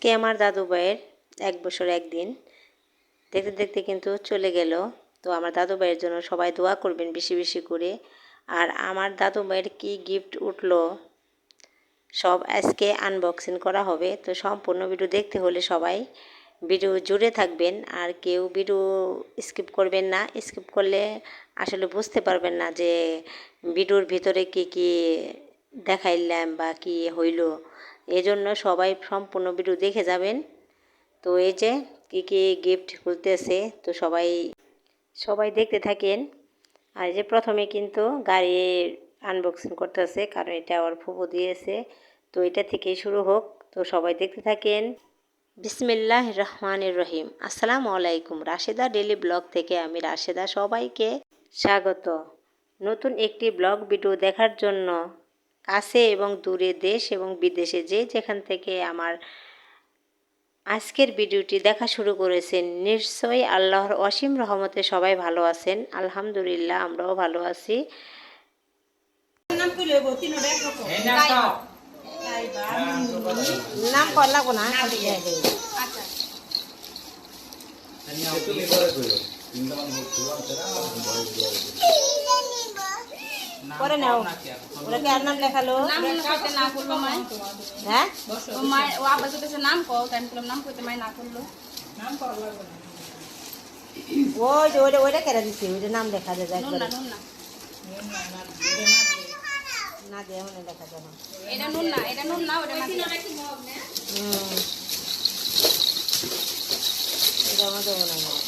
আজকে আমার দাদু ভাইয়ের 1 বছর 1 দিন। দেখতে দেখতে কিন্তু চলে গেল। তো আমার দাদু ভাইয়ের জন্য সবাই দোয়া করবেন বেশি বেশি করে। আর আমার দাদু ভাইয়ের কি গিফট উঠলো সব আজকে আনবক্সিং করা হবে। তো সম্পূর্ণ ভিডিও দেখতে হলে সবাই ভিডিও জুড়ে থাকবেন, আর কেউ ভিডিও স্কিপ করবেন না। স্কিপ করলে আসলে বুঝতে পারবেন না যে ভিডিওর ভিতরে কি কি দেখাইলাম বা কি হইল। এজন্য সবাই সম্পূর্ণ ভিডিও দেখে যাবেন। তো এই যে কী কী গিফট খুলতেছে, তো সবাই দেখতে থাকেন। আর যে প্রথমে কিন্তু গাড়ির আনবক্সিং করতেছে, কারণ এটা আমার ফুফু দিয়েছে। তো এটা থেকেই শুরু হোক, তো সবাই দেখতে থাকেন। বিসমিল্লাহির রহমানির রহিম। আসসালামু আলাইকুম। রাশেদা ডেলি ব্লগ থেকে আমি রাশেদা সবাইকে স্বাগত। নতুন একটি ব্লগ ভিডিও দেখার জন্য কাছে এবং দূরে, দেশ এবং বিদেশে যে যেখান থেকে আমার আজকের ভিডিওটি দেখা শুরু করেছেন, নিশ্চয়ই আল্লাহর অসীম রহমতে সবাই ভালো আছেন। আলহামদুলিল্লাহ, আমরাও ভালো আছি। নাম করলা কোনা করে নাও, ওরা কি আর নাম লেখালো? নাম কইতে না করলো মাই। হ্যাঁ ও মাই ও আব্বা কইতেছে নাম কও, তাই বললাম নাম কইতে মাই না করলো। নাম করা লাগবে না। ওইটা কেটে দিচ্ছি, ওইটা নাম লেখা যায় নুন না নুন না। না দিয়ে মনে লেখা যাবে। এটা নুন না, এটা নুন না, ওটা মাটি। এটা আমাদের মনে হয়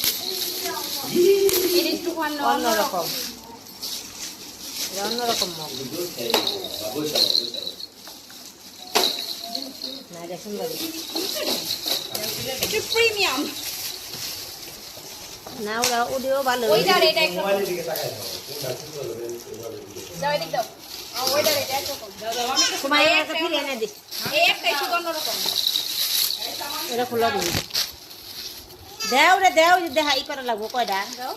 এটা একটু অন্যরকম, এটা অন্যরকম মগ না, এটা সুন্দর একটু প্রিমিয়াম না। ওরা ওডিও ভালো। ওইটার এটা একটু মোবাইলের দিকে তাকায় দাও। দাও এটা দাও। ওইটার এটা একটু দাও দাও। আমি তো তোমায় একটা ফিরে এনে দিই। এই একটা একটু অন্যরকম। এটা খোলা দিই। দেও রে দেও, দেখাই করা লাগবো কয়টা দাও।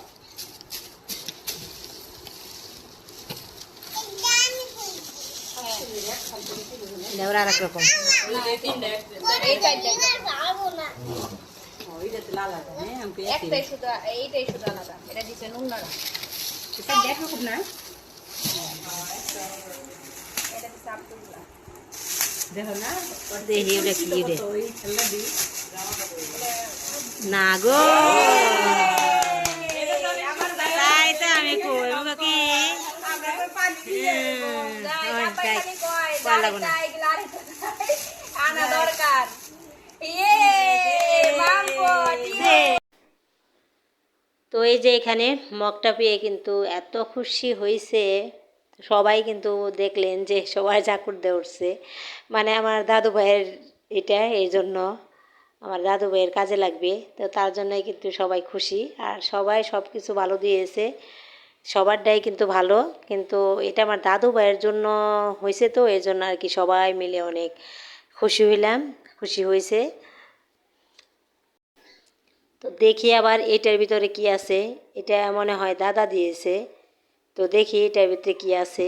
দেওরা আর এক রকম। একটাই শুধু, এইটাই শুধু আলাদা। এটা দিচ্ছে নুন না। এটা দেখো খুব না। এটা দিচ্ছে আব্দুল্লাহ। দেখো না, দেখি ওটা কি রে না গো। তাই তো আমি কই ওকে কি আনা দরকার। তো এই যে এখানে মগটা পেয়ে কিন্তু এত খুশি হয়েছে সবাই, কিন্তু দেখলেন যে সবাই চাকুর দিয়ে উঠছে। মানে আমার দাদু ভাইয়ের এটা, এই জন্য আমার দাদু ভাইয়ের কাজে লাগবে, তো তার জন্যই কিন্তু সবাই খুশি। আর সবাই সব কিছু ভালো দিয়েছে, সবারটাই কিন্তু ভালো। কিন্তু এটা আমার দাদু ভাইয়ের জন্য হয়েছে, তো এই জন্য আর কি সবাই মিলে অনেক খুশি হইলাম, খুশি হয়েছে। তো দেখি আবার এটার ভিতরে কি আছে। এটা মনে হয় দাদা দিয়েছে, তো দেখি এটার ভিতরে কি আছে।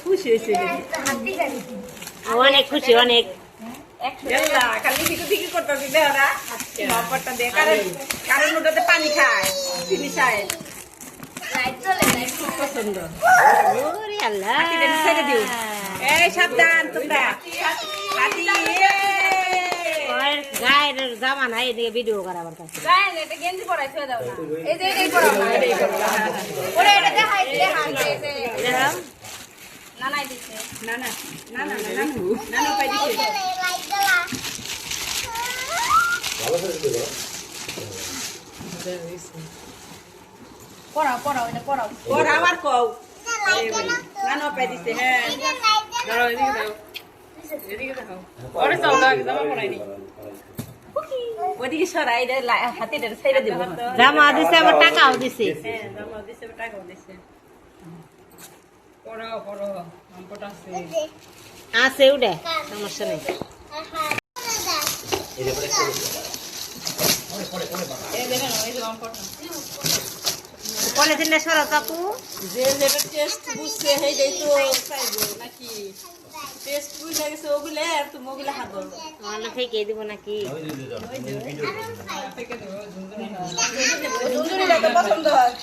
খুশি হয়েছে, অনেক খুশি, অনেক। কারণ ওটাতে পানি খায়, পছন্দ। ওরে আল্লাহ, এই সাবধান তোমরা। গায়ের জামা নাই, এদিকে ভিডিও করা আমার কাছে। এটা গেঞ্জি পরাই ছুঁয়ে দাও না। এই যে এটাই পরাও না, এটাই পরাও। ওরে এটা দেখাই দেখাই না নাই দিছে। না না না না না না না পাই দিছে। ভালো করে দিতে দাও। পরাও পরাও এটা পরাও। পড়া আবার কও। না না পাই দিছে। হ্যাঁ দাও এদিকে দাও। এদিকে দাও। ওরে চল দাও, জামা পরাইনি। ওদিকে সরাই দে, হাতিটার ছেড়ে দিব। জামা দিছে, আবার টাকাও দিছে। হ্যাঁ জামা দিছে, টাকাও দিছে। পরাও পরাও, আমপটা আছে। আছে ওটা, সমস্যা নেই। এই দেখেন এই যে আমপটা। কলেজের না সরো কাকু যে যেটা টেস্ট বুঝছে সেইটাই তো চাইবো নাকি টেস্ট বুঝে গেছে ওগুলো আর তুমি ওগুলো হাত ধরবো তাহলে থেকে দিব নাকি ঝুনঝুনিটা তো পছন্দ হয়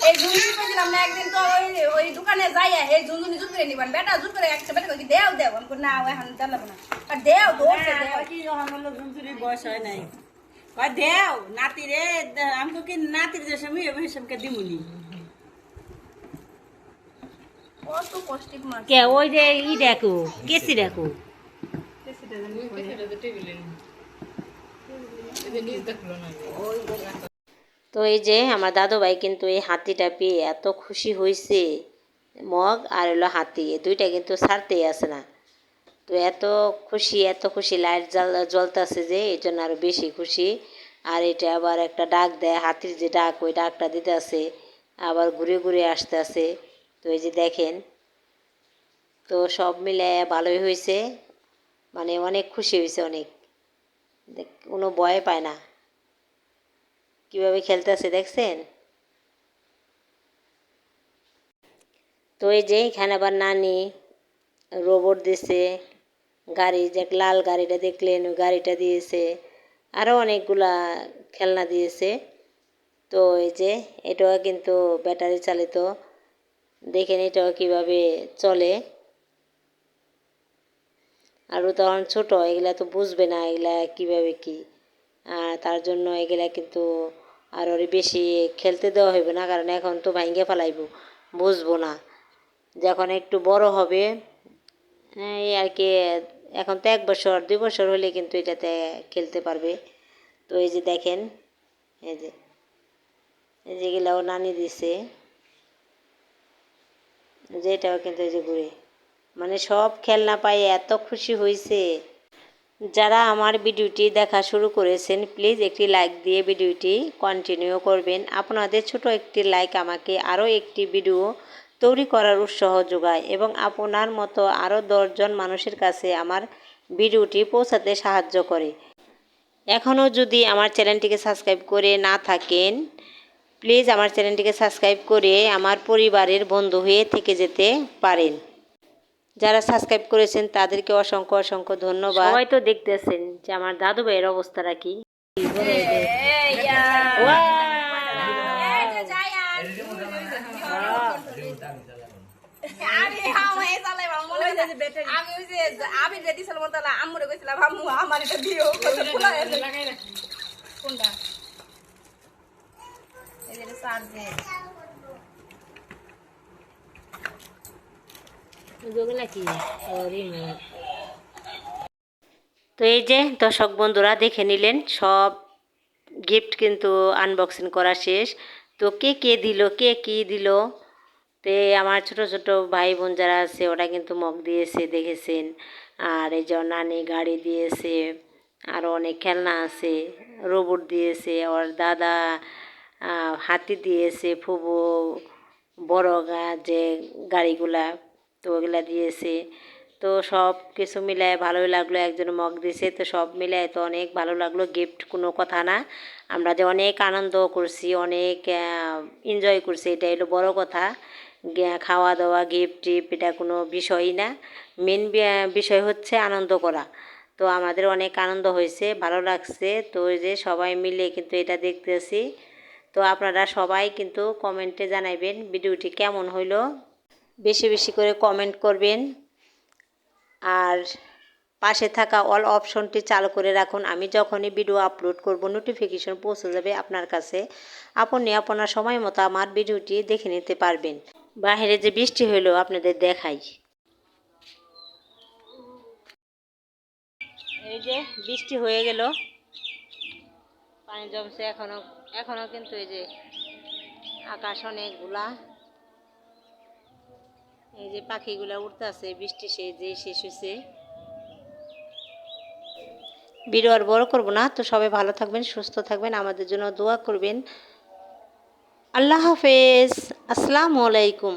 এই ঝুনঝুনি পেয়েছিলাম না একদিন তো ওই দোকানে যাইয়া এই ঝুনঝুনি জুত করে নিবেন বেটা জুত করে একটা বেটা কই দেও দেও আমি কই না ওই হান চালাবো না আর দেও দৌড়ছে দেও কি যখন হলো জুনজুরির বয়স হয় নাই কয় দেও নাতি রে আমি তো কি নাতির যে সময় এবার হিসাবকে দিমুনি কত পৌষ্টিক মাছ কে ওই যে ই দেখো কেসি দেখো তো এই যে আমার দাদু ভাই কিন্তু এই হাতিটা পেয়ে এত খুশি হয়েছে মগ আর হলো হাতি এই দুইটা কিন্তু ছাড়তেই আসে না তো এত খুশি লাইট জ্বলতেছে যে এই জন্য আরও বেশি খুশি আর এটা আবার একটা ডাক দেয় হাতির যে ডাক ওই ডাকটা দিতে আছে আবার ঘুরে ঘুরে আসতে আছে তো এই যে দেখেন তো সব মিলে ভালোই হয়েছে মানে অনেক খুশি হয়েছে অনেক কোনো ভয় পায় না কীভাবে খেলতেছে দেখছেন তো এই যে এখানে আবার নানি রোবট দিছে গাড়ি যে লাল গাড়িটা দেখলেন ওই গাড়িটা দিয়েছে আরও অনেকগুলা খেলনা দিয়েছে তো এই যে এটাও কিন্তু ব্যাটারি চালিত দেখেন এটাও কীভাবে চলে আরও তখন ছোটো এগুলা তো বুঝবে না এগুলা কীভাবে কী তার জন্য এগুলা কিন্তু আরও বেশি খেলতে দেওয়া হবে না কারণ এখন তো ভাঙ্গে ফেলাইব বুঝবো না যখন একটু বড় হবে এই আর কি এখন তো 1 বছর 2 বছর হলে কিন্তু এটাতে খেলতে পারবে তো এই যে দেখেন এই যেগুলাও নানি দিছে যেটাও কিন্তু এই যে ঘুরে মানে সব খেলনা পাই এত খুশি হয়েছে যারা আমার ভিডিওটি দেখা শুরু করেছেন প্লিজ একটি লাইক দিয়ে ভিডিওটি কন্টিনিউ করবেন আপনাদের ছোট একটি লাইক আমাকে আরও একটি ভিডিও তৈরি করার উৎসাহ যোগায় এবং আপনার মতো আরও 10 জন মানুষের কাছে আমার ভিডিওটি পৌঁছাতে সাহায্য করে এখনও যদি আমার চ্যানেলটিকে সাবস্ক্রাইব করে না থাকেন প্লিজ আমার চ্যানেলটিকে সাবস্ক্রাইব করে আমার পরিবারের বন্ধু হয়ে থেকে যেতে পারেন যারা সাবস্ক্রাইব করেছেন তাদেরকে অসংখ্য অসংখ্য ধন্যবাদ সবাই তো দেখতেছেন যে আমার দাদু ভাইয়ের অবস্থাটা কি আমি ওই যে আমি রেডি ছিলাম তাহলে আম্মুরে কইছিলাম আম্মু আমার এটা দিও কোনটা এই যে চার্জে তো এই যে দর্শক বন্ধুরা দেখে নিলেন সব গিফট কিন্তু আনবক্সিং করা শেষ তো কে দিল কে কী দিল তে আমার ছোট ছোট ভাই বোন যারা আছে ওরা কিন্তু মগ দিয়েছে দেখেছেন আর এই যে নানি গাড়ি দিয়েছে আরও অনেক খেলনা আছে রোবট দিয়েছে ওর দাদা হাতি দিয়েছে ফুবু বড় যে গাড়িগুলা তো ওগুলা দিয়েছে তো সব কিছু মিলায় ভালোই লাগলো একজন মগ দিয়েছে তো সব মিলায় তো অনেক ভালো লাগলো গিফট কোনো কথা না আমরা যে অনেক আনন্দ করছি অনেক এনজয় করছি এটা হলো বড় কথা খাওয়া দাওয়া গিফট টিপ এটা কোনো বিষয়ই না মেন বিষয় হচ্ছে আনন্দ করা তো আমাদের অনেক আনন্দ হয়েছে ভালো লাগছে তো ওই যে সবাই মিলে কিন্তু এটা দেখতেছি তো আপনারা সবাই কিন্তু কমেন্টে জানাবেন ভিডিওটি কেমন হইলো বেশি বেশি করে কমেন্ট করবেন আর পাশে থাকা অল অপশনটি চালু করে রাখুন আমি যখনই ভিডিও আপলোড করব নোটিফিকেশন পৌঁছে যাবে আপনার কাছে আপনি আপনার সময় মতো আমার ভিডিওটি দেখে নিতে পারবেন বাইরে যে বৃষ্টি হলো আপনাদের দেখাই এই যে বৃষ্টি হয়ে গেল পানি জমছে এখনো কিন্তু এই যে আকাশ অনেকগুলা এই যে পাখিগুলা উড়তেছে বৃষ্টি শেষ হয়েছে ভিডিও আর বড় করবো না তো সবাই ভালো থাকবেন সুস্থ থাকবেন আমাদের জন্য দোয়া করবেন আল্লাহ হাফেজ আসসালামু আলাইকুম।